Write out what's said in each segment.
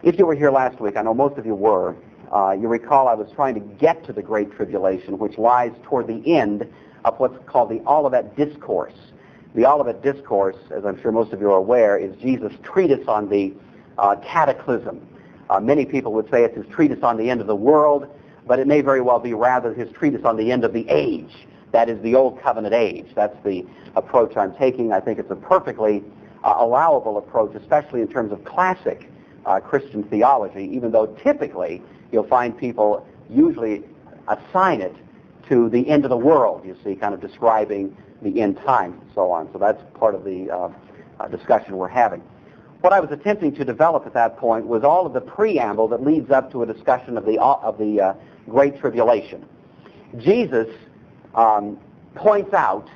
If you were here last week, I know most of you were, you recall I was trying to get to the Great Tribulation, which lies toward the end of what's called the Olivet Discourse. The Olivet Discourse, as I'm sure most of you are aware, is Jesus' treatise on the cataclysm. Many people would say it's his treatise on the end of the world, but it may very well be rather his treatise on the end of the age. That is the Old Covenant age. That's the approach I'm taking. I think it's a perfectly allowable approach, especially in terms of classic Christian theology, even though typically you'll find people usually assign it to the end of the world, you see, kind of describing the end times and so on. So that's part of the discussion we're having. What I was attempting to develop at that point was all of the preamble that leads up to a discussion of the Great Tribulation. Jesus points out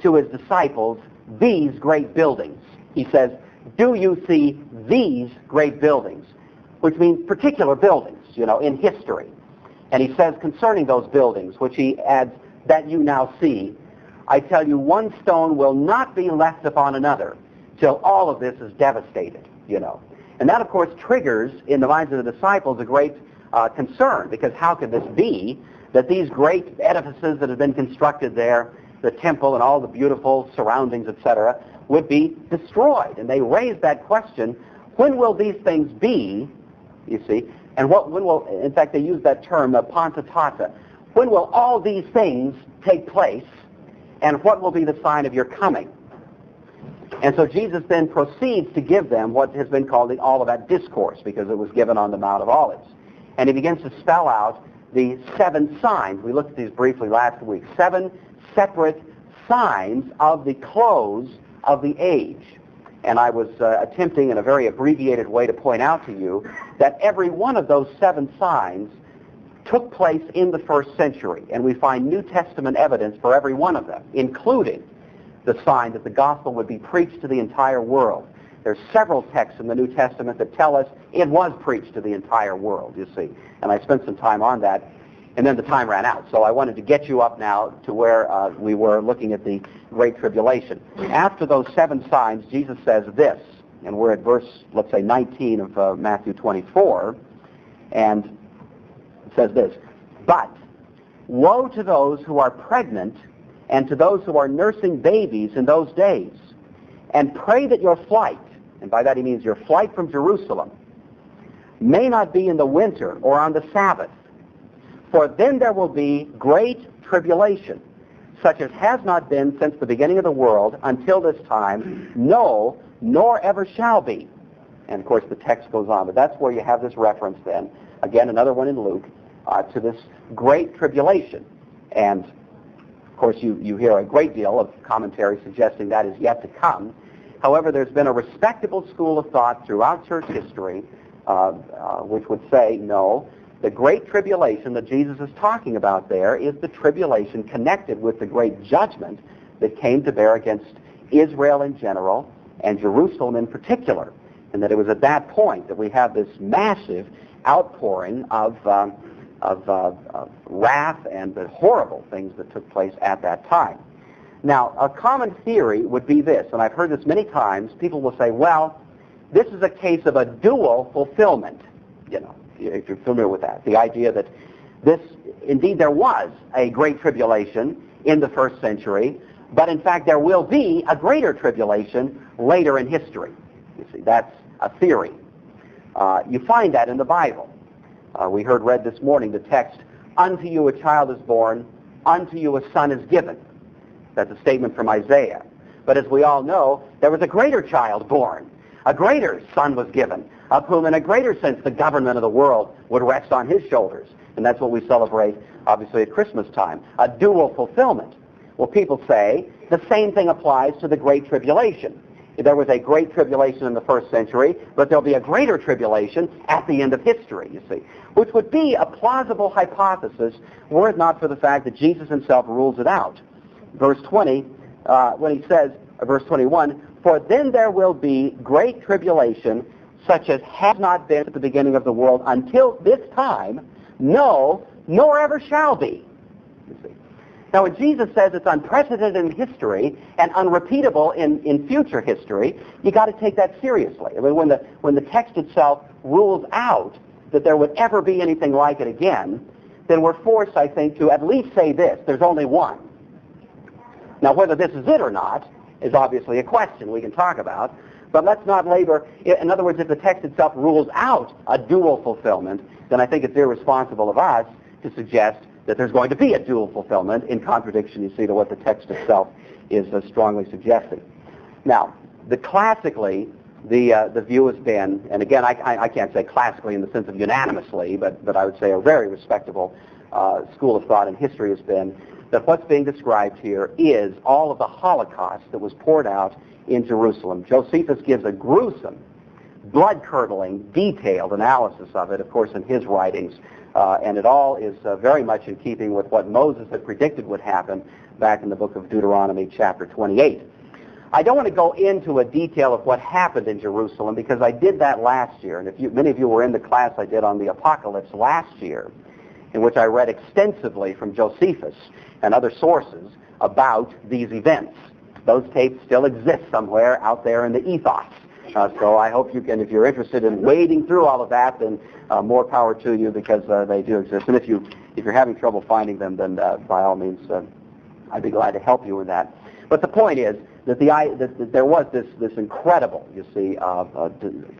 to his disciples these great buildings. He says, "Do you see these great buildings?" Which means particular buildings, in history. And he says concerning those buildings, which he adds, "that you now see, I tell you, one stone will not be left upon another till all of this is devastated," And that, of course, triggers in the minds of the disciples a great concern, because how could this be that these great edifices that have been constructed there, the temple and all the beautiful surroundings, etc., would be destroyed? And they raise that question, when will these things be, you see? And when will, in fact, they use that term, pantatata. When will all these things take place, and what will be the sign of your coming? And so Jesus then proceeds to give them what has been called the Olivet Discourse, because it was given on the Mount of Olives. And he begins to spell out the 7 signs. We looked at these briefly last week. 7 separate signs of the close of the age. And I was attempting in a very abbreviated way to point out to you that every one of those 7 signs took place in the first century. And we find New Testament evidence for every one of them, including the sign that the gospel would be preached to the entire world. There's several texts in the New Testament that tell us it was preached to the entire world, you see. And I spent some time on that, and then the time ran out. So I wanted to get you up now to where we were looking at the Great Tribulation. After those 7 signs, Jesus says this, and we're at verse, let's say, 19 of Matthew 24, and it says this, "But woe to those who are pregnant and to those who are nursing babies in those days, and pray that your flight," and by that he means your flight from Jerusalem, "may not be in the winter or on the Sabbath, for then there will be great tribulation, such as has not been since the beginning of the world until this time, no, nor ever shall be." And of course the text goes on, but that's where you have this reference then, again another one in Luke, to this great tribulation. And of course you hear a great deal of commentary suggesting that is yet to come. However, there's been a respectable school of thought throughout church history which would say, no, the great tribulation that Jesus is talking about there is the tribulation connected with the great judgment that came to bear against Israel in general and Jerusalem in particular. And that it was at that point that we have this massive outpouring of wrath and the horrible things that took place at that time. Now, a common theory would be this, and I've heard this many times. People will say, well, this is a case of a dual fulfillment. If you're familiar with that. The idea that this, indeed there was a great tribulation in the first century, but in fact there will be a greater tribulation later in history. You see, that's a theory. You find that in the Bible. We heard read this morning the text, "Unto you a child is born, unto you a son is given." That's a statement from Isaiah. But as we all know, there was a greater child born. A greater son was given, of whom in a greater sense the government of the world would rest on his shoulders. And that's what we celebrate, obviously, at Christmas time, a dual fulfillment. Well, people say the same thing applies to the Great Tribulation. There was a great tribulation in the first century, but there'll be a greater tribulation at the end of history, you see, which would be a plausible hypothesis were it not for the fact that Jesus himself rules it out. Verse 20, when he says, verse 21, "For then there will be great tribulation, such as has not been at the beginning of the world until this time, no, nor ever shall be." You see. Now, when Jesus says it's unprecedented in history and unrepeatable in future history, you got to take that seriously. I mean, when the text itself rules out that there would ever be anything like it again, then we're forced, I think, to at least say this: there's only one. Now, whether this is it or not is obviously a question we can talk about, but let's not labor. In other words, if the text itself rules out a dual fulfillment, then I think it's irresponsible of us to suggest that there's going to be a dual fulfillment, in contradiction, you see, to what the text itself is strongly suggesting. Now, classically, the view has been, and again, I can't say classically in the sense of unanimously, but I would say a very respectable school of thought in history has been that what's being described here is all of the Holocaust that was poured out in Jerusalem. Josephus gives a gruesome, blood-curdling, detailed analysis of it, of course, in his writings, and it all is very much in keeping with what Moses had predicted would happen back in the book of Deuteronomy chapter 28. I don't want to go into a detail of what happened in Jerusalem because I did that last year, and many of you were in the class I did on the Apocalypse last year, in which I read extensively from Josephus and other sources about these events. Those tapes still exist somewhere out there in the ethos. So I hope you can, if you're interested in wading through all of that, then more power to you, because they do exist. And if you're having trouble finding them, then by all means, I'd be glad to help you with that. But the point is that that there was this incredible, you see,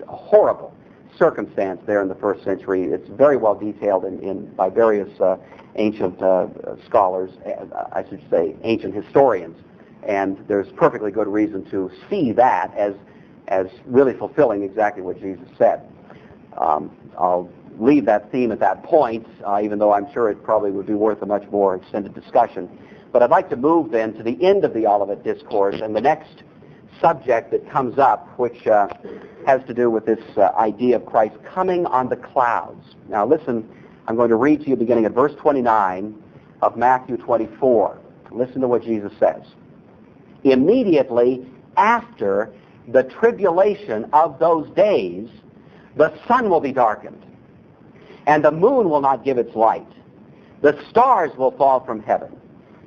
horrible circumstance there in the first century. It's very well detailed by various ancient scholars, I should say ancient historians, and there's perfectly good reason to see that as really fulfilling exactly what Jesus said. I'll leave that theme at that point, even though I'm sure it probably would be worth a much more extended discussion. But I'd like to move then to the end of the Olivet Discourse and the next subject that comes up, which has to do with this idea of Christ coming on the clouds. Now listen, I'm going to read to you beginning at verse 29 of Matthew 24. Listen to what Jesus says. Immediately after the tribulation of those days, the sun will be darkened, and the moon will not give its light. The stars will fall from heaven,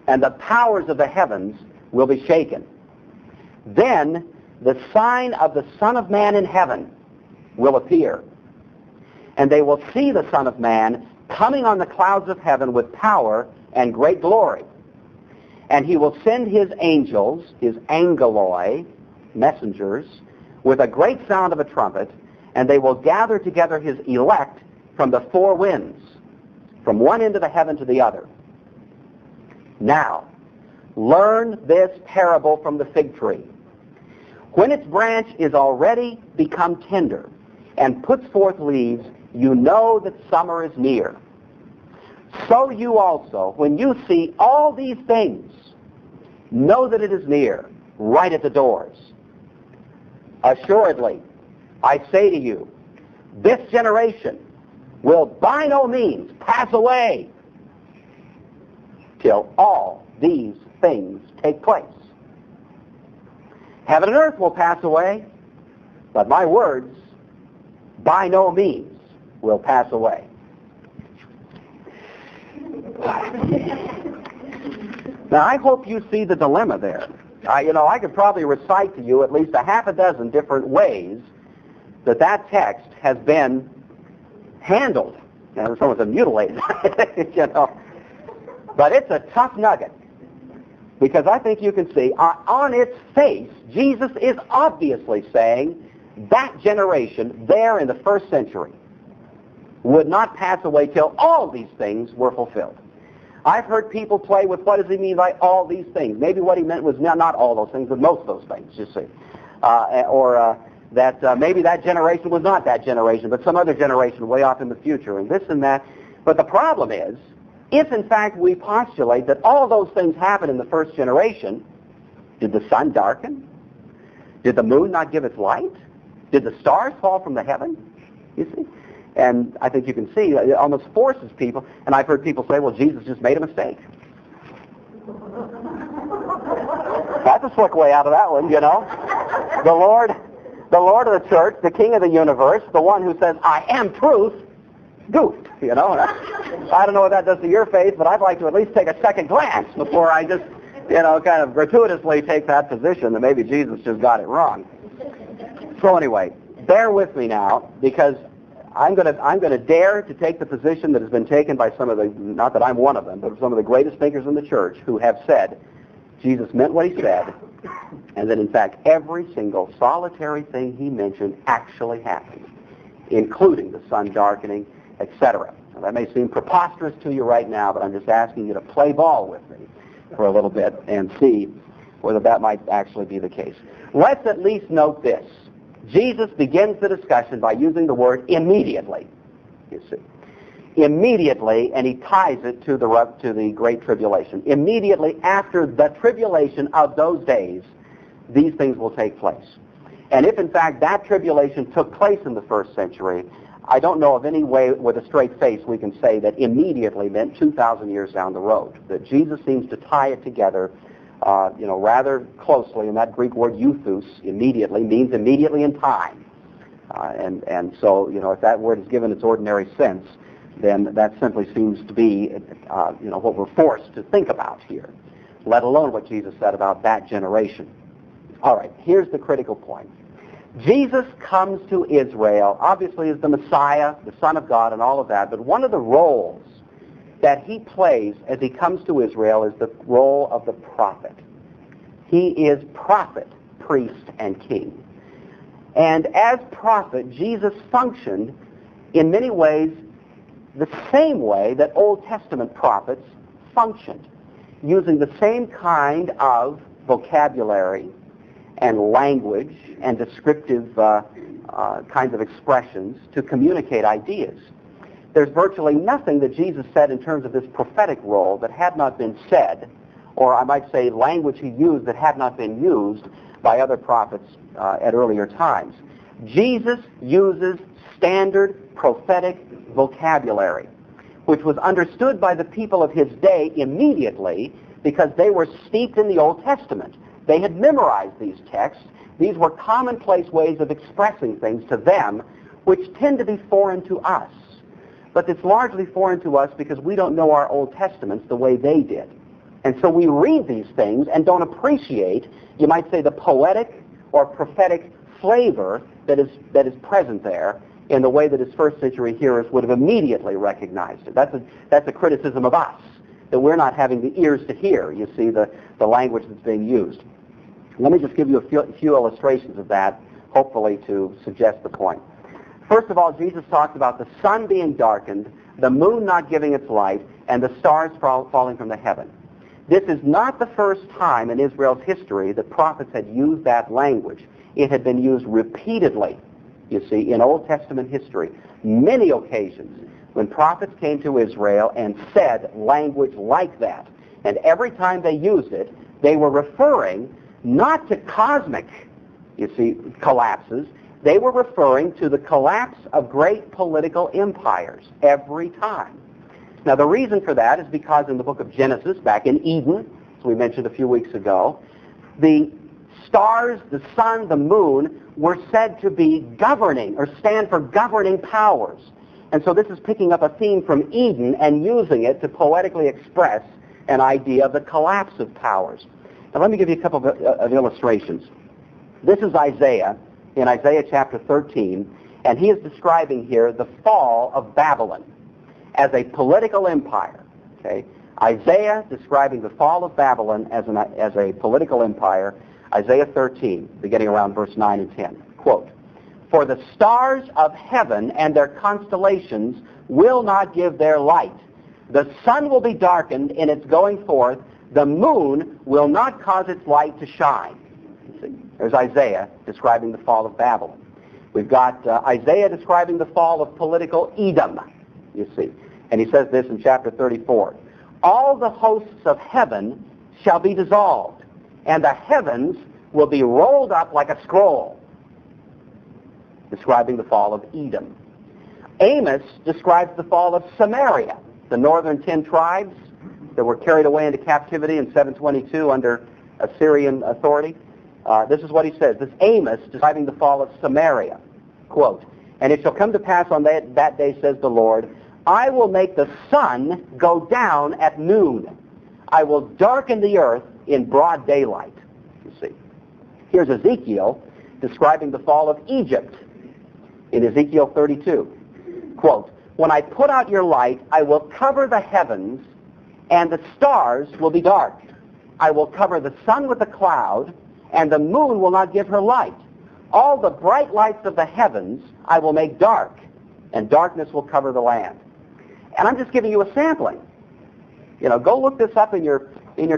and the powers of the heavens will be shaken. Then the sign of the Son of Man in heaven will appear, and they will see the Son of Man coming on the clouds of heaven with power and great glory. And he will send his angels, his angeloi, messengers, with a great sound of a trumpet, and they will gather together his elect from the four winds, from one end of the heaven to the other. Now, learn this parable from the fig tree. When its branch is already become tender and puts forth leaves, you know that summer is near. So you also, when you see all these things, know that it is near, right at the doors. Assuredly, I say to you, this generation will by no means pass away till all these things take place. Heaven and earth will pass away, but my words by no means will pass away. Now, I hope you see the dilemma there. I could probably recite to you at least a half a dozen different ways that text has been handled. Some of them mutilated, But it's a tough nugget, because I think you can see on its face, Jesus is obviously saying that generation there in the first century would not pass away till all these things were fulfilled. I've heard people play with what does he mean by all these things. Maybe what he meant was not all those things, but most of those things, you see. That maybe that generation was not that generation, but some other generation way off in the future, and this and that. But the problem is, if in fact we postulate that all those things happened in the first generation, did the sun darken? Did the moon not give its light? Did the stars fall from the heaven? You see? And I think you can see it almost forces people, and I've heard people say, well, Jesus just made a mistake. That's a slick way out of that one, The Lord of the church, the King of the universe, the one who says, I am truth, goofed, you know. I don't know what that does to your faith, but I'd like to at least take a second glance before I just, you know, kind of gratuitously take that position that maybe Jesus just got it wrong. So anyway, bear with me now, because I'm going to dare to take the position that has been taken by some of the, not that I'm one of them, but some of the greatest thinkers in the church who have said Jesus meant what he said, and that in fact every single solitary thing he mentioned actually happened, including the sun darkening, etc. Now, that may seem preposterous to you right now, but I'm just asking you to play ball with me for a little bit and see whether that might actually be the case. Let's at least note this. Jesus begins the discussion by using the word immediately, you see. Immediately, and he ties it to the Great Tribulation. Immediately after the tribulation of those days, these things will take place. And if in fact that tribulation took place in the first century, I don't know of any way with a straight face we can say that immediately meant 2,000 years down the road. That Jesus seems to tie it together rather closely, and that Greek word euthus, immediately, means immediately in time. And so, if that word is given its ordinary sense, then that simply seems to be, what we're forced to think about here, let alone what Jesus said about that generation. All right, here's the critical point. Jesus comes to Israel, obviously as the Messiah, the Son of God, and all of that, but one of the roles that he plays as he comes to Israel is the role of the prophet. He is prophet, priest, and king. And as prophet, Jesus functioned in many ways the same way that Old Testament prophets functioned, using the same kind of vocabulary and language and descriptive kinds of expressions to communicate ideas. There's virtually nothing that Jesus said in terms of this prophetic role that had not been said, or I might say language he used that had not been used by other prophets at earlier times. Jesus uses standard prophetic vocabulary, which was understood by the people of his day immediately because they were steeped in the Old Testament. They had memorized these texts. These were commonplace ways of expressing things to them, which tend to be foreign to us. But it's largely foreign to us because we don't know our Old Testaments the way they did. And so we read these things and don't appreciate, you might say, the poetic or prophetic flavor that is present there in the way that his first century hearers would have immediately recognized it. That's a criticism of us, that we're not having the ears to hear, you see, the language that's being used. Let me just give you a few illustrations of that, hopefully to suggest the point. First of all, Jesus talks about the sun being darkened, the moon not giving its light, and the stars falling from the heaven. This is not the first time in Israel's history that prophets had used that language. It had been used repeatedly, you see, in Old Testament history. Many occasions when prophets came to Israel and said language like that. And every time they used it, they were referring not to cosmic, you see, collapses. They were referring to the collapse of great political empires every time. Now, the reason for that is because in the book of Genesis, back in Eden, as we mentioned a few weeks ago, the stars, the sun, the moon were said to be governing or stand for governing powers. And so this is picking up a theme from Eden and using it to poetically express an idea of the collapse of powers. Now, let me give you a couple of illustrations. This is Isaiah, in Isaiah chapter 13, and he is describing here the fall of Babylon as a political empire. Okay? Isaiah describing the fall of Babylon as a political empire, Isaiah 13, beginning around verse 9 and 10. Quote, "For the stars of heaven and their constellations will not give their light. The sun will be darkened in its going forth. The moon will not cause its light to shine." See, there's Isaiah describing the fall of Babylon. We've got Isaiah describing the fall of political Edom, you see. And he says this in chapter 34. "All the hosts of heaven shall be dissolved, and the heavens will be rolled up like a scroll," describing the fall of Edom. Amos describes the fall of Samaria, the northern 10 tribes that were carried away into captivity in 722 under Assyrian authority. This is what he says. This Amos describing the fall of Samaria. Quote, "And it shall come to pass on that day, says the Lord, I will make the sun go down at noon. I will darken the earth in broad daylight. You see. Here's Ezekiel describing the fall of Egypt in Ezekiel 32. Quote, when I put out your light, I will cover the heavens, and the stars will be dark. I will cover the sun with a cloud, and the moon will not give her light. All the bright lights of the heavens I will make dark, and darkness will cover the land. And I'm just giving you a sampling. You know, go look this up in your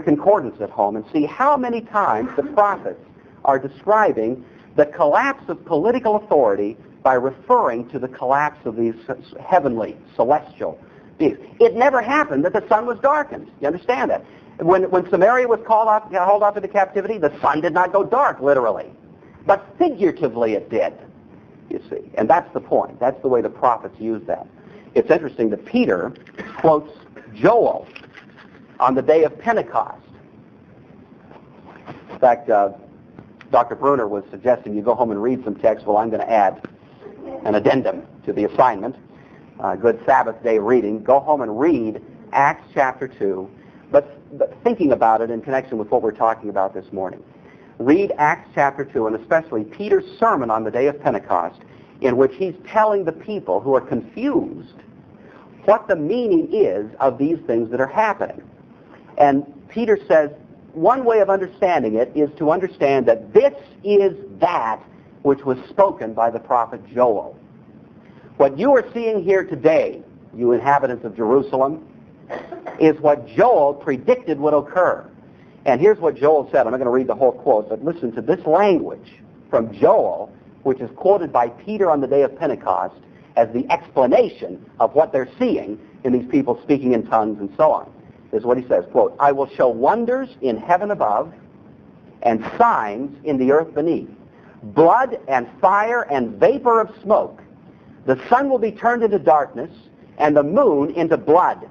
concordance at home and see how many times the prophets are describing the collapse of political authority by referring to the collapse of these heavenly, celestial beings. It never happened that the sun was darkened. You understand that? When Samaria was hauled off into captivity, the sun did not go dark, literally. But figuratively it did, you see. And that's the point. That's the way the prophets use that. It's interesting that Peter quotes Joel on the day of Pentecost. In fact, Dr. Bruner was suggesting you go home and read some text. Well, I'm going to add an addendum to the assignment. Good Sabbath day reading. Go home and read Acts chapter 2, but thinking about it in connection with what we're talking about this morning. Read Acts chapter 2, and especially Peter's sermon on the day of Pentecost, in which he's telling the people who are confused what the meaning is of these things that are happening. And Peter says, one way of understanding it is to understand that this is that which was spoken by the prophet Joel. What you are seeing here today, you inhabitants of Jerusalem, is what Joel predicted would occur. And here's what Joel said. I'm not going to read the whole quote, but listen to this language from Joel, which is quoted by Peter on the day of Pentecost as the explanation of what they're seeing in these people speaking in tongues and so on. This is what he says, quote, I will show wonders in heaven above and signs in the earth beneath, blood and fire and vapor of smoke. The sun will be turned into darkness and the moon into blood,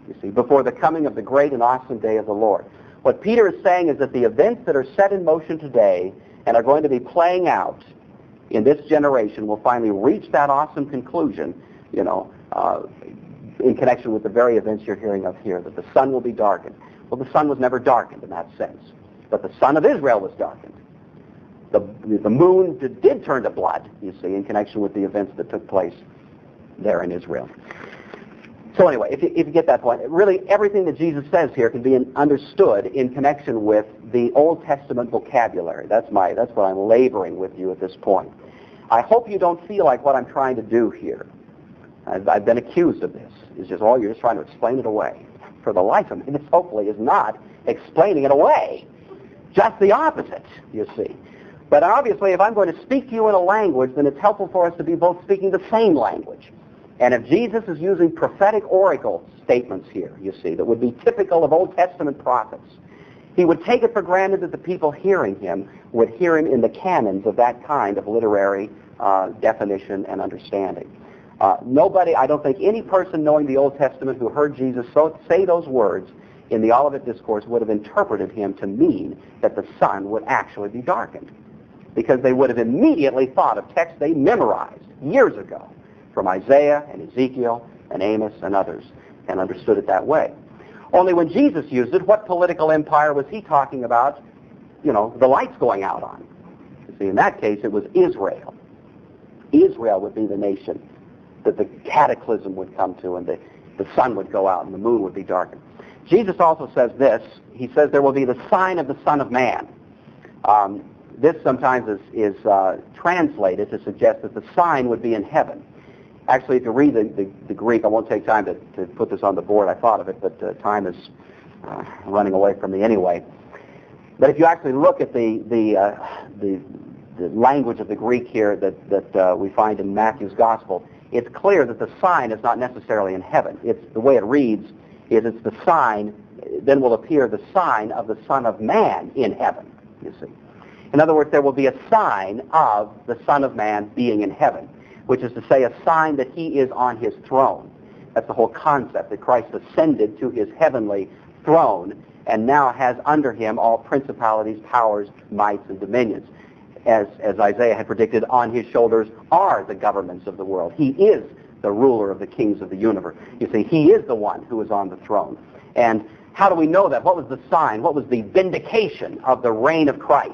you see, before the coming of the great and awesome day of the Lord. What Peter is saying is that the events that are set in motion today and are going to be playing out in this generation will finally reach that awesome conclusion, you know, in connection with the very events you're hearing of here, that the sun will be darkened. Well, the sun was never darkened in that sense, but the sun of Israel was darkened. The moon did turn to blood, you see, in connection with the events that took place there in Israel. So anyway, if you get that point, really everything that Jesus says here can be understood in connection with the Old Testament vocabulary. That's what I'm laboring with you at this point. I hope you don't feel like what I'm trying to do here. I've been accused of this. It's just, you're just trying to explain it away. For the life of me, this hopefully is not explaining it away. Just the opposite, you see. But obviously, if I'm going to speak to you in a language, then it's helpful for us to be both speaking the same language. And if Jesus is using prophetic oracle statements here, you see, that would be typical of Old Testament prophets, he would take it for granted that the people hearing him would hear him in the canons of that kind of literary definition and understanding. Nobody, I don't think any person knowing the Old Testament who heard Jesus say those words in the Olivet Discourse would have interpreted him to mean that the sun would actually be darkened, because they would have immediately thought of texts they memorized years ago from Isaiah and Ezekiel and Amos and others, and understood it that way. Only when Jesus used it, what political empire was he talking about, you know, the lights going out on? You see, in that case, it was Israel. Israel would be the nation that the cataclysm would come to, and the sun would go out and the moon would be darkened. Jesus also says this. He says there will be the sign of the Son of Man. This sometimes is translated to suggest that the sign would be in heaven. Actually, if you read the Greek, I won't take time to put this on the board. I thought of it, but time is running away from me anyway. But if you actually look at the language of the Greek here that we find in Matthew's Gospel, it's clear that the sign is not necessarily in heaven. It's the way it reads is it's the sign, then will appear the sign of the Son of Man in heaven, you see. In other words, there will be a sign of the Son of Man being in heaven, which is to say a sign that he is on his throne. That's the whole concept, that Christ ascended to his heavenly throne and now has under him all principalities, powers, mights, and dominions. As Isaiah had predicted, on his shoulders are the governments of the world. He is the ruler of the kings of the universe. You see, he is the one who is on the throne. And how do we know that? What was the sign? What was the vindication of the reign of Christ?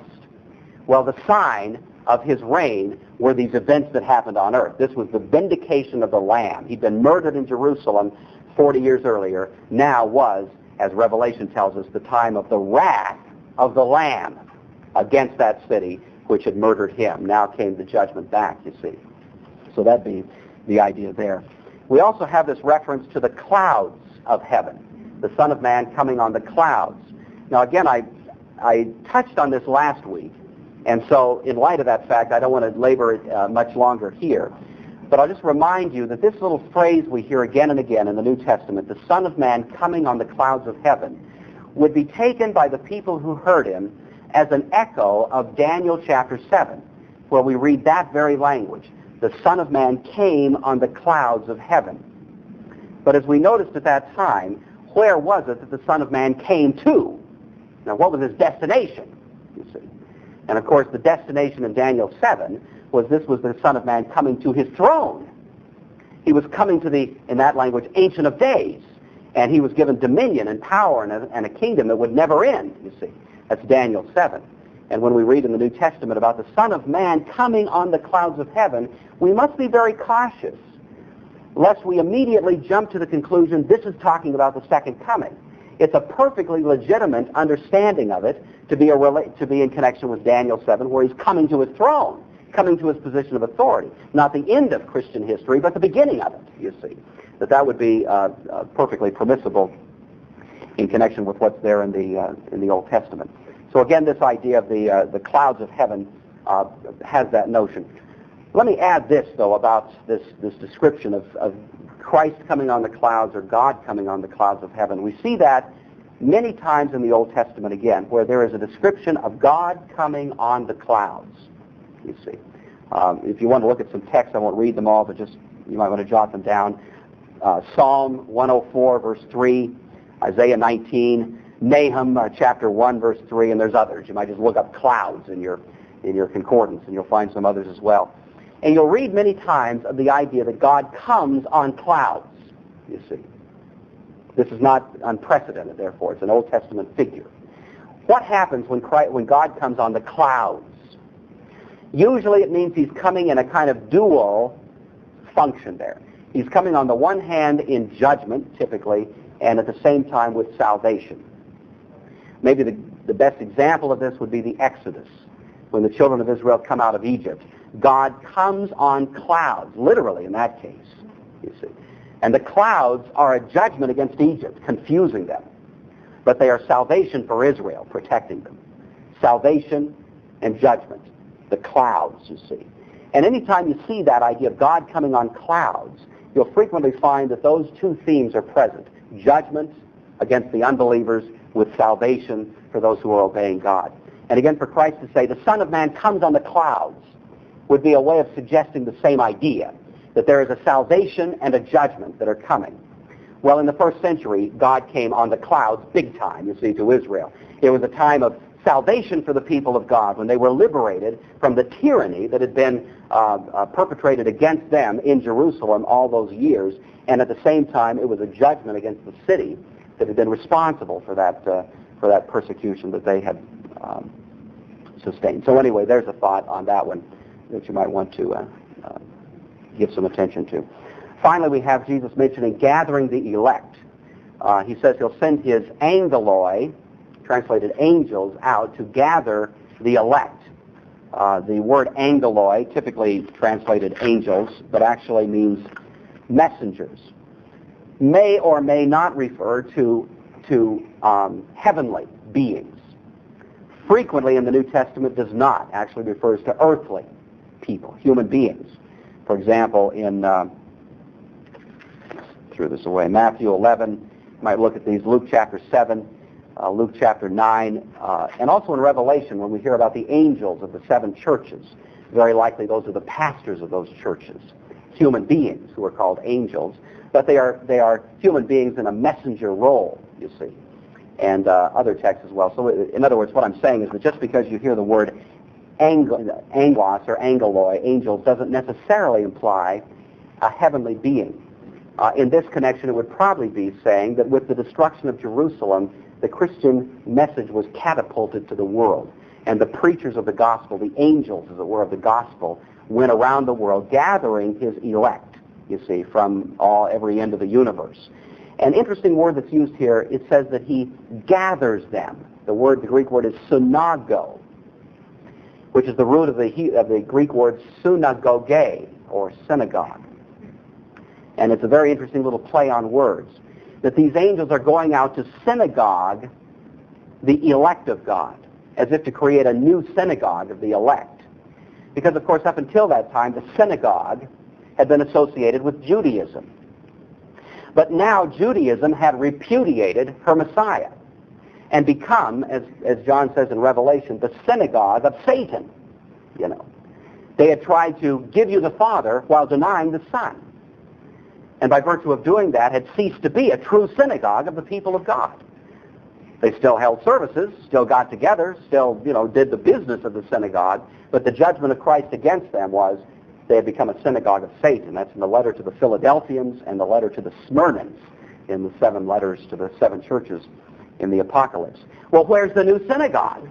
Well, the sign of his reign were these events that happened on earth. This was the vindication of the Lamb. He'd been murdered in Jerusalem 40 years earlier. Now was, as Revelation tells us, the time of the wrath of the Lamb against that city which had murdered him. Now came the judgment back, you see. So that'd be the idea there. We also have this reference to the clouds of heaven, the Son of Man coming on the clouds. Now again, I touched on this last week, and so in light of that fact, I don't want to labor it much longer here. But I'll just remind you that this little phrase we hear again and again in the New Testament, the Son of Man coming on the clouds of heaven, would be taken by the people who heard him as an echo of Daniel chapter 7, where we read that very language. The Son of Man came on the clouds of heaven. But as we noticed at that time, where was it that the Son of Man came to? Now, what was his destination, you see? And of course, the destination in Daniel 7 was the Son of Man coming to his throne. He was coming to the, in that language, Ancient of Days. And he was given dominion and power and a kingdom that would never end, you see. That's Daniel 7. And when we read in the New Testament about the Son of Man coming on the clouds of heaven, we must be very cautious, lest we immediately jump to the conclusion this is talking about the second coming. It's a perfectly legitimate understanding of it to be in connection with Daniel 7, where he's coming to his throne, coming to his position of authority. Not the end of Christian history, but the beginning of it, you see. That would be perfectly permissible in connection with what's there in the Old Testament. So again, this idea of the clouds of heaven has that notion. Let me add this, though, about this description of Christ coming on the clouds or God coming on the clouds of heaven. We see that many times in the Old Testament again, where there is a description of God coming on the clouds, you see. If you want to look at some text, I won't read them all, but just you might want to jot them down. Psalm 104, verse 3, Isaiah 19, Nahum chapter 1, verse 3, and there's others. You might just look up clouds in your concordance, and you'll find some others as well. And you'll read many times of the idea that God comes on clouds, you see. This is not unprecedented, therefore. It's an Old Testament figure. What happens when God comes on the clouds? Usually it means he's coming in a kind of dual function there. He's coming on the one hand in judgment, typically, and at the same time with salvation. Maybe the best example of this would be the Exodus, when the children of Israel come out of Egypt. God comes on clouds, literally in that case, you see. And the clouds are a judgment against Egypt, confusing them. But they are salvation for Israel, protecting them. Salvation and judgment, the clouds, you see. And anytime you see that idea of God coming on clouds, you'll frequently find that those two themes are present. Judgment against the unbelievers with salvation for those who are obeying God. And again, for Christ to say, the Son of Man comes on the clouds, would be a way of suggesting the same idea, that there is a salvation and a judgment that are coming. Well, in the first century, God came on the clouds big time, you see, to Israel. It was a time of salvation for the people of God when they were liberated from the tyranny that had been perpetrated against them in Jerusalem all those years, and at the same time it was a judgment against the city that had been responsible for that persecution that they had sustained. So anyway, there's a thought on that one that you might want to give some attention to. Finally, we have Jesus mentioning gathering the elect. He says he'll send his angeloi, translated angels, out to gather the elect. The word angeloi, typically translated angels, but actually means messengers, may or may not refer to heavenly beings. Frequently in the New Testament does not, actually refers to earthly people, human beings. For example, in threw this away, Matthew 11, you might look at these, Luke chapter 7, Luke chapter 9, and also in Revelation when we hear about the angels of the seven churches. Very likely those are the pastors of those churches, human beings who are called angels, but they are human beings in a messenger role, you see, and other texts as well. So in other words, what I'm saying is that just because you hear the word angelos or angeloi, angels, doesn't necessarily imply a heavenly being. In this connection, it would probably be saying that with the destruction of Jerusalem, the Christian message was catapulted to the world. And the preachers of the gospel, the angels, as it were, of the gospel, went around the world gathering his elect, you see, from every end of the universe. An interesting word that's used here, it says that he gathers them. The Greek word is synago, which is the root of the Greek word synagoge, or synagogue. And it's a very interesting little play on words, that these angels are going out to synagogue the elect of God, as if to create a new synagogue of the elect. Because, of course, up until that time, the synagogue had been associated with Judaism. But now Judaism had repudiated her Messiah and become, as John says in Revelation, the synagogue of Satan. You know, they had tried to give you the Father while denying the Son. And by virtue of doing that, had ceased to be a true synagogue of the people of God. They still held services, still got together, still, did the business of the synagogue, but the judgment of Christ against them was they had become a synagogue of Satan. That's in the letter to the Philadelphians and the letter to the Smyrnans in the 7 letters to the 7 churches in the Apocalypse. Well, where's the new synagogue?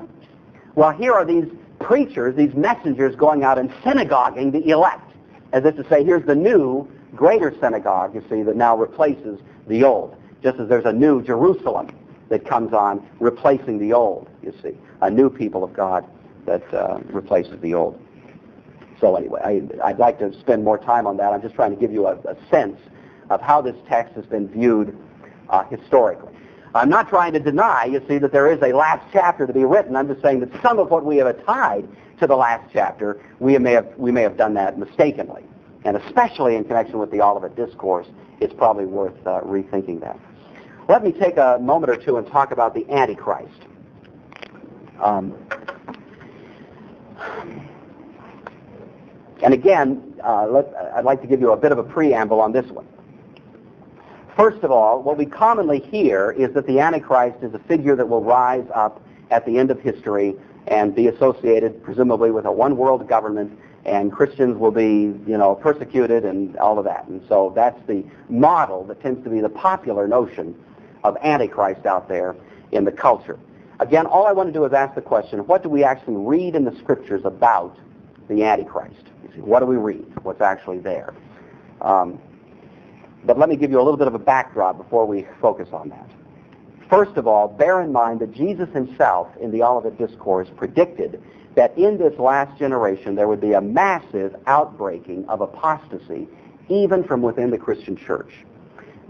Well, here are these preachers, these messengers going out and synagoguing the elect, as if to say, here's the new, greater synagogue, you see, that now replaces the old, just as there's a new Jerusalem that comes on replacing the old, you see, a new people of God that replaces the old. So anyway, I'd like to spend more time on that. I'm just trying to give you a sense of how this text has been viewed historically. I'm not trying to deny, you see, that there is a last chapter to be written. I'm just saying that some of what we have tied to the last chapter, we may have done that mistakenly. And especially in connection with the Olivet Discourse, it's probably worth rethinking that. Let me take a moment or two and talk about the Antichrist. And again, I'd like to give you a bit of a preamble on this one. First of all, what we commonly hear is that the Antichrist is a figure that will rise up at the end of history and be associated, presumably, with a one-world government, and Christians will be, persecuted and all of that. And so that's the model that tends to be the popular notion of Antichrist out there in the culture. Again, all I want to do is ask the question, what do we actually read in the Scriptures about the Antichrist? You see, what do we read? What's actually there? But let me give you a little bit of a backdrop before we focus on that. First of all, bear in mind that Jesus himself in the Olivet Discourse predicted that in this last generation there would be a massive outbreaking of apostasy, even from within the Christian church.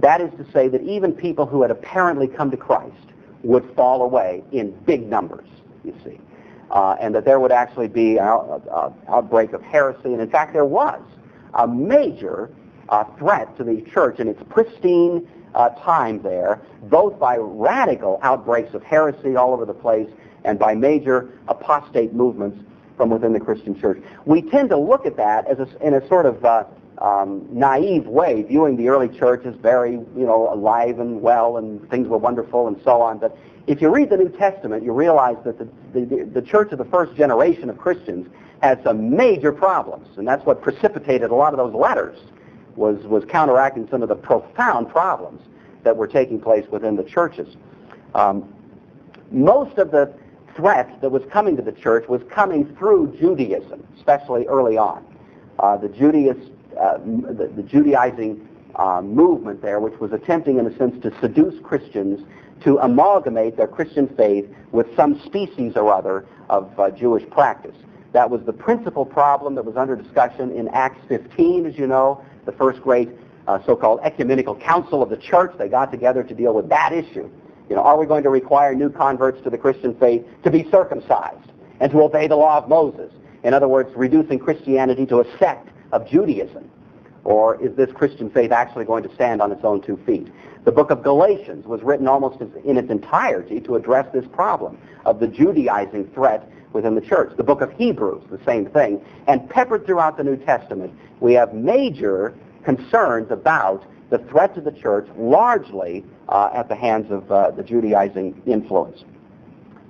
That is to say that even people who had apparently come to Christ would fall away in big numbers, you see. And that there would actually be an outbreak of heresy. And in fact, there was a major threat to the church in its pristine time there, both by radical outbreaks of heresy all over the place and by major apostate movements from within the Christian church. We tend to look at that as in a sort of naive way, viewing the early church as very, alive and well and things were wonderful and so on. But if you read the New Testament, you realize that the church of the first generation of Christians had some major problems, and that's what precipitated a lot of those letters, was counteracting some of the profound problems that were taking place within the churches. Most of the threat that was coming to the church was coming through Judaism, especially early on. The Judaizing movement there, which was attempting in a sense to seduce Christians to amalgamate their Christian faith with some species or other of Jewish practice. That was the principal problem that was under discussion in Acts 15, as you know, the first great so-called ecumenical council of the church. They got together to deal with that issue. Are we going to require new converts to the Christian faith to be circumcised and to obey the law of Moses? In other words, reducing Christianity to a sect of Judaism. Or is this Christian faith actually going to stand on its own 2 feet? The book of Galatians was written almost in its entirety to address this problem of the Judaizing threat within the church. The book of Hebrews, the same thing. And peppered throughout the New Testament, we have major concerns about the threat to the church, largely at the hands of the Judaizing influence.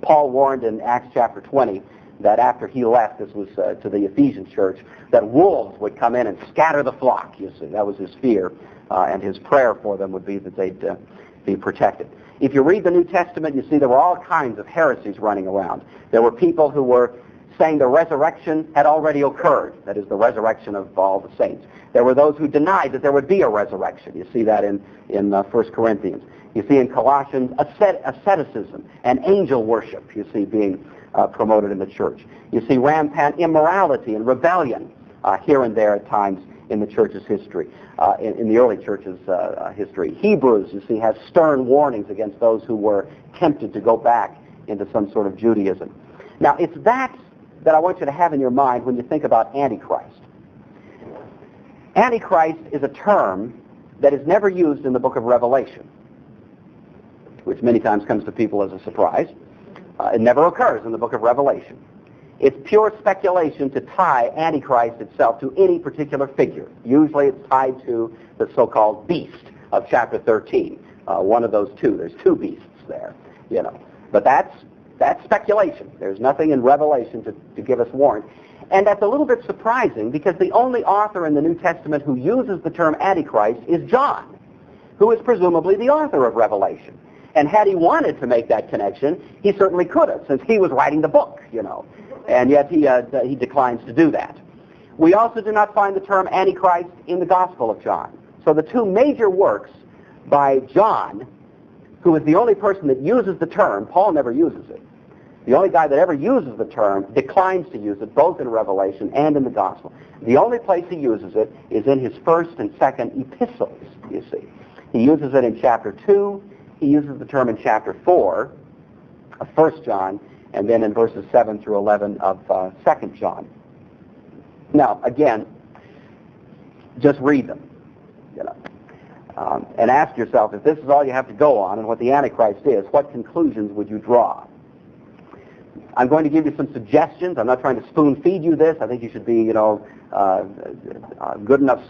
Paul warned in Acts chapter 20 that after he left, this was to the Ephesian church, that wolves would come in and scatter the flock, you see. That was his fear, and his prayer for them would be that they'd be protected. If you read the New Testament, you see there were all kinds of heresies running around. There were people who were saying the resurrection had already occurred, that is, the resurrection of all the saints. There were those who denied that there would be a resurrection. You see that in 1 Corinthians. You see in Colossians asceticism and angel worship, you see, being promoted in the church. You see rampant immorality and rebellion here and there at times in the church's history, in the early church's history. Hebrews, you see, has stern warnings against those who were tempted to go back into some sort of Judaism. Now, it's that I want you to have in your mind when you think about Antichrist. Antichrist is a term that is never used in the book of Revelation, which many times comes to people as a surprise. It never occurs in the book of Revelation. It's pure speculation to tie Antichrist itself to any particular figure. Usually it's tied to the so-called beast of chapter 13, one of those two. There's two beasts there, you know. But that's speculation. There's nothing in Revelation to give us warrant. And that's a little bit surprising because the only author in the New Testament who uses the term Antichrist is John, who is presumably the author of Revelation. And had he wanted to make that connection, he certainly could have, since he was writing the book, you know. And yet he declines to do that. We also do not find the term Antichrist in the Gospel of John. So the two major works by John, who is the only person that uses the term, Paul never uses it. The only guy that ever uses the term declines to use it, both in Revelation and in the Gospel. The only place he uses it is in his first and second epistles, you see. He uses it in chapter 2. He uses the term in chapter 4 of 1 John, and then in verses 7 through 11 of 2 John. Now, again, just read them, you know, and ask yourself, if this is all you have to go on and what the Antichrist is, what conclusions would you draw? I'm going to give you some suggestions. I'm not trying to spoon-feed you this. I think you should be, you know, good enough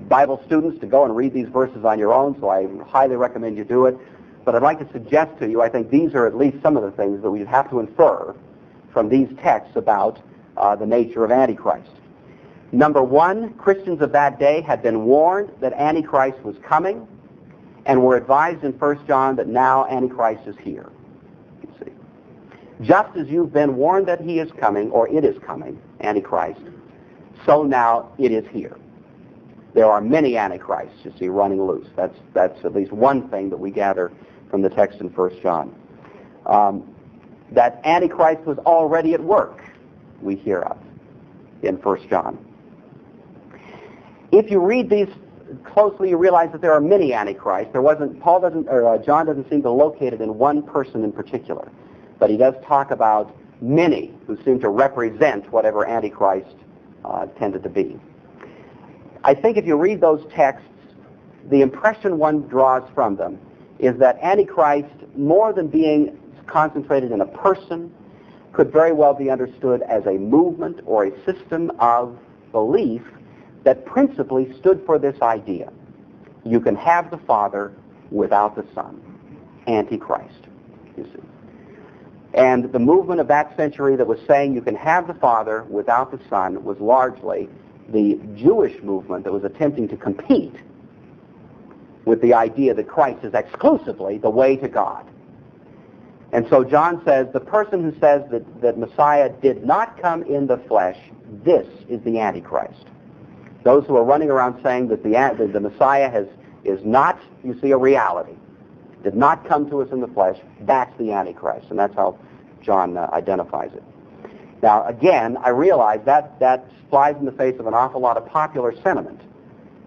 Bible students to go and read these verses on your own, so I highly recommend you do it. But I'd like to suggest to you, I think these are at least some of the things that we have to infer from these texts about the nature of Antichrist. Number one, Christians of that day had been warned that Antichrist was coming and were advised in 1 John that now Antichrist is here. You see. Just as you've been warned that he is coming, or it is coming, Antichrist, so now it is here. There are many Antichrists, you see, running loose. That's at least one thing that we gather from the text in 1 John. That Antichrist was already at work, we hear of in 1 John. If you read these closely, you realize that there are many Antichrists. John doesn't seem to locate it in one person in particular, but he does talk about many who seem to represent whatever Antichrist tended to be. I think if you read those texts, the impression one draws from them is that Antichrist, more than being concentrated in a person, could very well be understood as a movement or a system of belief that principally stood for this idea. You can have the Father without the Son. Antichrist, you see. And the movement of that century that was saying you can have the Father without the Son was largely the Jewish movement that was attempting to compete with the idea that Christ is exclusively the way to God. And so John says, the person who says that Messiah did not come in the flesh, this is the Antichrist. Those who are running around saying that the Messiah is not, you see, a reality, did not come to us in the flesh, that's the Antichrist. And that's how John identifies it. Now, again, I realize that flies in the face of an awful lot of popular sentiment.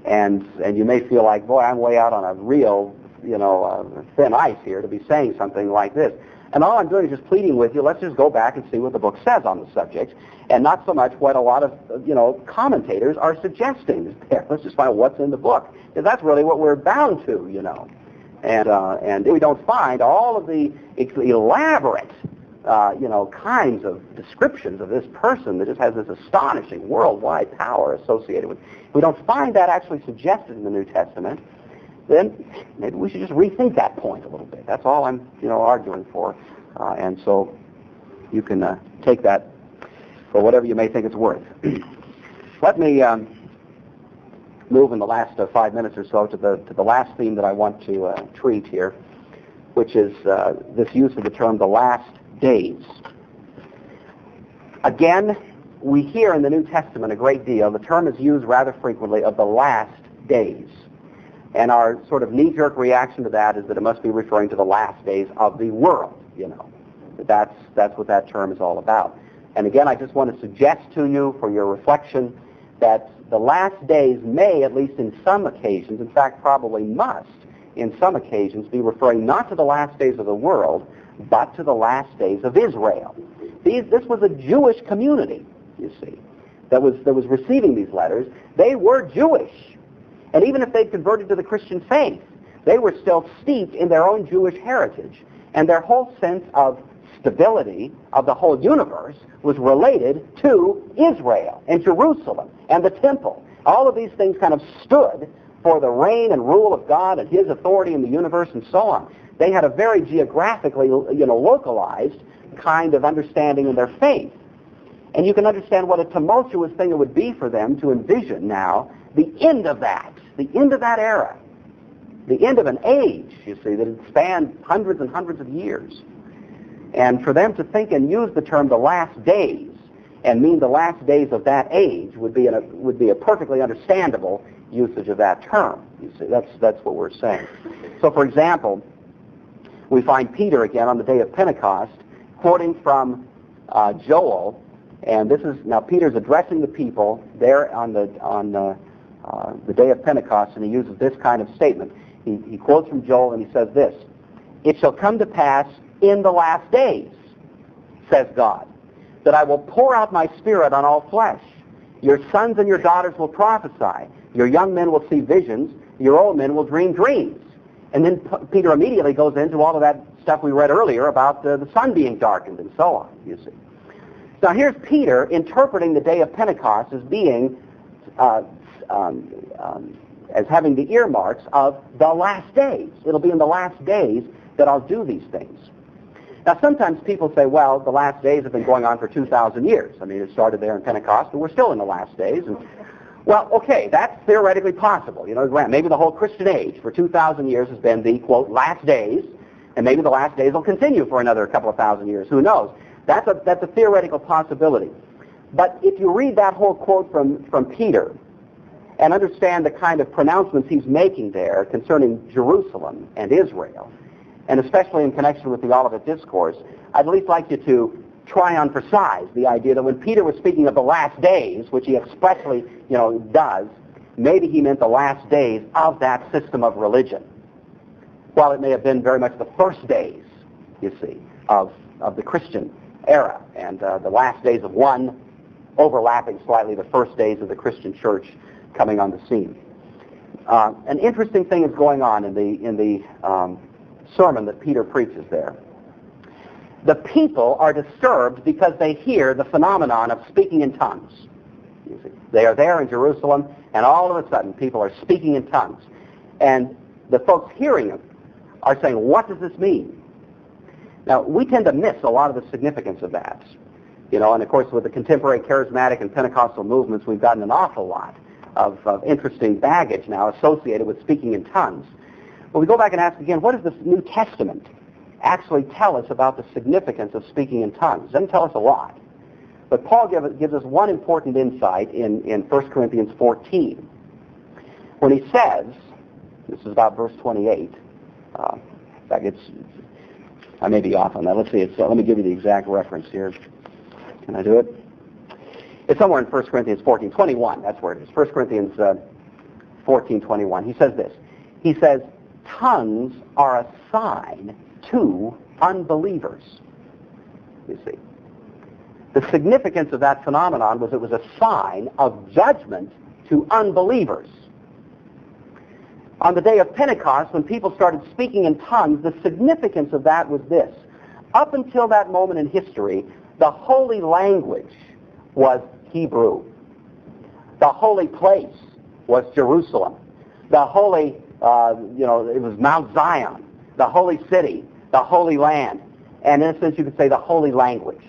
And you may feel like, boy, I'm way out on a real, thin ice here to be saying something like this. And all I'm doing is just pleading with you, let's just go back and see what the book says on the subject, and not so much what a lot of, commentators are suggesting there. Let's just find out what's in the book, because that's really what we're bound to, And we don't find all of the elaborate, kinds of descriptions of this person that just has this astonishing worldwide power associated with. If we don't find that actually suggested in the New Testament, then maybe we should just rethink that point a little bit. That's all I'm, arguing for. And so you can take that for whatever you may think it's worth. Let me move in the last 5 minutes or so to the last theme that I want to treat here, which is this use of the term the last days. Again, we hear in the New Testament a great deal. The term is used rather frequently of the last days. And our sort of knee-jerk reaction to that is that it must be referring to the last days of the world, you know. That's what that term is all about. And again, I just want to suggest to you for your reflection that the last days may, at least in some occasions, in fact probably must, in some occasions, be referring not to the last days of the world, but to the last days of Israel. This was a Jewish community, you see, that was receiving these letters. They were Jewish. And even if they'd converted to the Christian faith, they were still steeped in their own Jewish heritage. And their whole sense of stability of the whole universe was related to Israel and Jerusalem and the temple. All of these things kind of stood for the reign and rule of God and his authority in the universe and so on. They had a very geographically, localized kind of understanding in their faith. And you can understand what a tumultuous thing it would be for them to envision now the end of that era, the end of an age, you see, that had spanned hundreds and hundreds of years. And for them to think and use the term the last days and mean the last days of that age would be a perfectly understandable usage of that term. You see, that's what we're saying. So, for example, we find Peter again on the day of Pentecost quoting from Joel, and this is now Peter's addressing the people there on the day of Pentecost, and he uses this kind of statement. He quotes from Joel, and he says this: "It shall come to pass in the last days, says God, that I will pour out my Spirit on all flesh. Your sons and your daughters will prophesy. Your young men will see visions. Your old men will dream dreams." And then Peter immediately goes into all of that stuff we read earlier about the sun being darkened and so on, you see. Now here's Peter interpreting the day of Pentecost as being, as having the earmarks of the last days. It'll be in the last days that I'll do these things. Now sometimes people say, well, the last days have been going on for 2,000 years. I mean, it started there in Pentecost, and we're still in the last days. And, well, okay, that's theoretically possible. Maybe the whole Christian age for 2,000 years has been the, quote, last days, and maybe the last days will continue for another couple of thousand years. Who knows? That's a theoretical possibility. But if you read that whole quote from Peter and understand the kind of pronouncements he's making there concerning Jerusalem and Israel, and especially in connection with the Olivet Discourse, I'd at least like you to try on for size the idea that when Peter was speaking of the last days, which he expressly, does, maybe he meant the last days of that system of religion. While it may have been very much the first days, you see, of the Christian era, and the last days of one overlapping slightly the first days of the Christian church coming on the scene. An interesting thing is going on in the sermon that Peter preaches there. The people are disturbed because they hear the phenomenon of speaking in tongues. You see, they are there in Jerusalem, and all of a sudden people are speaking in tongues. And the folks hearing it are saying, what does this mean? Now, we tend to miss a lot of the significance of that. And of course with the contemporary charismatic and Pentecostal movements, we've gotten an awful lot of interesting baggage now associated with speaking in tongues. But we go back and ask again, what does this New Testament actually tell us about the significance of speaking in tongues? It doesn't tell us a lot. But Paul gives us one important insight in 1 Corinthians 14. When he says, this is about verse 28, in fact, I may be off on that. Let's see, let me give you the exact reference here. Can I do it? It's somewhere in 1 Corinthians 14:21. That's where it is. 1 Corinthians 14:21. He says this. He says, tongues are a sign to unbelievers. You see. The significance of that phenomenon was it was a sign of judgment to unbelievers. On the day of Pentecost, when people started speaking in tongues, the significance of that was this. Up until that moment in history, the holy language was Hebrew. The holy place was Jerusalem. The holy, it was Mount Zion, the holy city, the holy land, and in a sense you could say the holy language.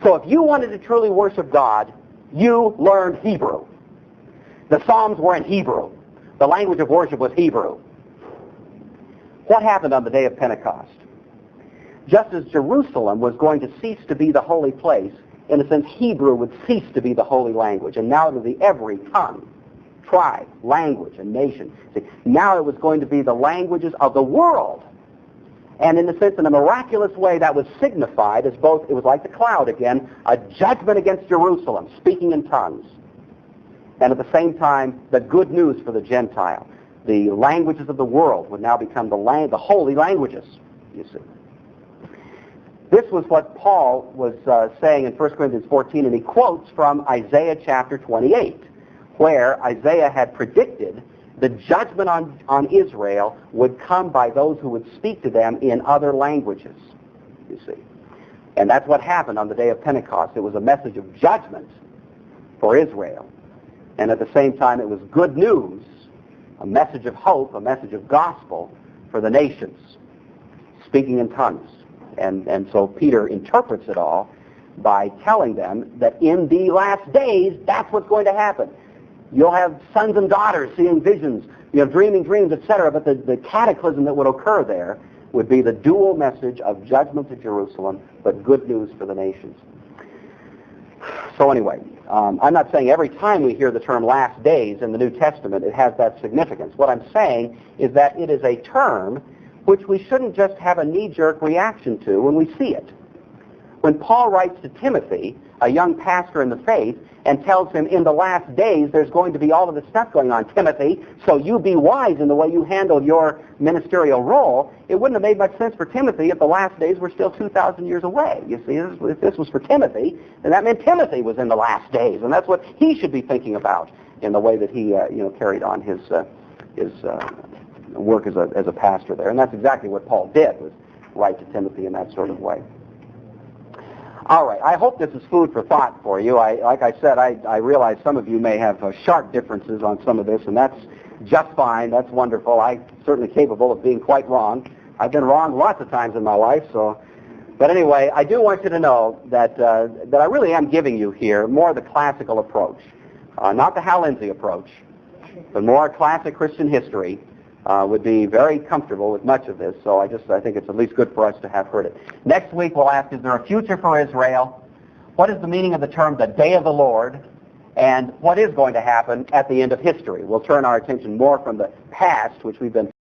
So if you wanted to truly worship God, you learned Hebrew. The Psalms were in Hebrew. The language of worship was Hebrew. What happened on the day of Pentecost? Just as Jerusalem was going to cease to be the holy place, in a sense, Hebrew would cease to be the holy language, and now it would be every tongue, tribe, language, and nation. See, now it was going to be the languages of the world. And in a sense, in a miraculous way, that was signified as both, it was like the cloud again, a judgment against Jerusalem, speaking in tongues. And at the same time, the good news for the Gentile. The languages of the world would now become the holy languages, you see. This was what Paul was saying in 1 Corinthians 14, and he quotes from Isaiah chapter 28, where Isaiah had predicted the judgment on Israel would come by those who would speak to them in other languages, you see. And that's what happened on the day of Pentecost. It was a message of judgment for Israel. And at the same time, it was good news, a message of hope, a message of gospel for the nations, speaking in tongues. And so Peter interprets it all by telling them that in the last days, that's what's going to happen. You'll have sons and daughters seeing visions, dreaming dreams, etc. But the cataclysm that would occur there would be the dual message of judgment to Jerusalem, but good news for the nations. So anyway, I'm not saying every time we hear the term last days in the New Testament it has that significance. What I'm saying is that it is a term which we shouldn't just have a knee-jerk reaction to when we see it. When Paul writes to Timothy, a young pastor in the faith, and tells him in the last days there's going to be all of this stuff going on, Timothy, so you be wise in the way you handle your ministerial role, it wouldn't have made much sense for Timothy if the last days were still 2,000 years away. You see, if this was for Timothy, then that meant Timothy was in the last days, and that's what he should be thinking about in the way that he carried on his work as a pastor there. And that's exactly what Paul did, was write to Timothy in that sort of way. All right, I hope this is food for thought for you. Like I said, I realize some of you may have sharp differences on some of this, and that's just fine. That's wonderful. I'm certainly capable of being quite wrong. I've been wrong lots of times in my life. But anyway, I do want you to know that I really am giving you here more the classical approach, not the Hal Lindsey approach, but more classic Christian history. Would be very comfortable with much of this, so I think it's at least good for us to have heard it. Next week we'll ask, is there a future for Israel? What is the meaning of the term the day of the Lord? And what is going to happen at the end of history? We'll turn our attention more from the past, which we've been